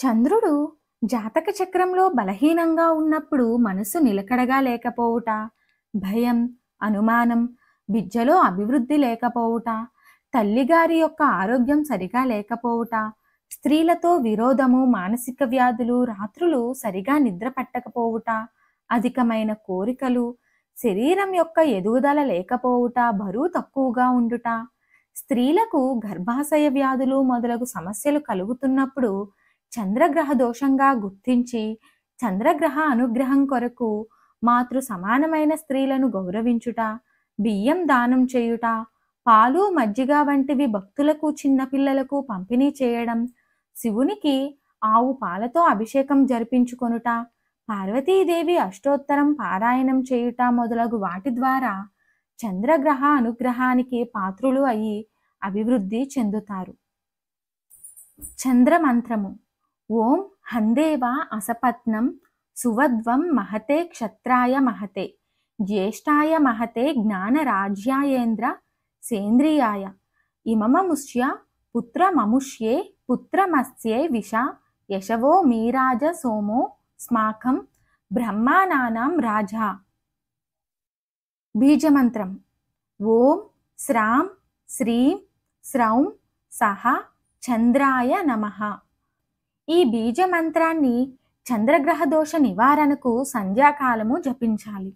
చంద్రుడు జాతక చక్రంలో బలహీనంగా ఉన్నప్పుడు మనసు నిలకడగా లేకపోవుట, భయం, అనుమానం, విద్యలో అభివృద్ధి లేకపోవుట, తల్లిగారి యొక్క ఆరోగ్యం సరిగా లేకపోవుట, స్త్రీలతో విరోధము, మానసిక వ్యాధులు, రాత్రులు సరిగా నిద్ర పట్టకపోవుట, అధికమైన కోరికలు, శరీరం యొక్క ఎదుగుదల లేకపోవుట, బరువు తక్కువగా ఉండుట, స్త్రీలకు గర్భాశయ వ్యాధులు మొదలగు సమస్యలు కలుగుతున్నప్పుడు చంద్రగ్రహ దోషంగా గుర్తించి చంద్రగ్రహ అనుగ్రహం కొరకు మాతృ సమానమైన స్త్రీలను గౌరవించుట, బియ్యం దానం చేయుట, పాలు మజ్జిగ వంటివి భక్తులకు చిన్నపిల్లలకు పంపిణీ చేయడం, శివునికి ఆవు పాలతో అభిషేకం జరిపించుకొనుట, పార్వతీదేవి అష్టోత్తరం పారాయణం చేయుట మొదలగు వాటి ద్వారా చంద్రగ్రహ అనుగ్రహానికి పాత్రులు అయి అభివృద్ధి చెందుతారు. చంద్రమంత్రము. ఓం హందేవ అసపత్నం సువధ్వం మహతే క్షత్రాయ మహతే జ్యేష్ఠాయ మహతే జ్ఞానరాజ్యాయేంద్ర సేంద్రియాయ ఇమమముష్య పుత్రమముష్యే పుత్రమస్యే విష యశవో మీరాజ సోమో స్మాకం బ్రహ్మానానాం రాజా. బీజమంత్రం. ఓం శ్రాం శ్రీం స్రౌం సహ చంద్రాయ నమః. ఈ బీజమంత్రాన్ని చంద్రగ్రహ దోష నివారణకు సంధ్యాకాలము జపించాలి.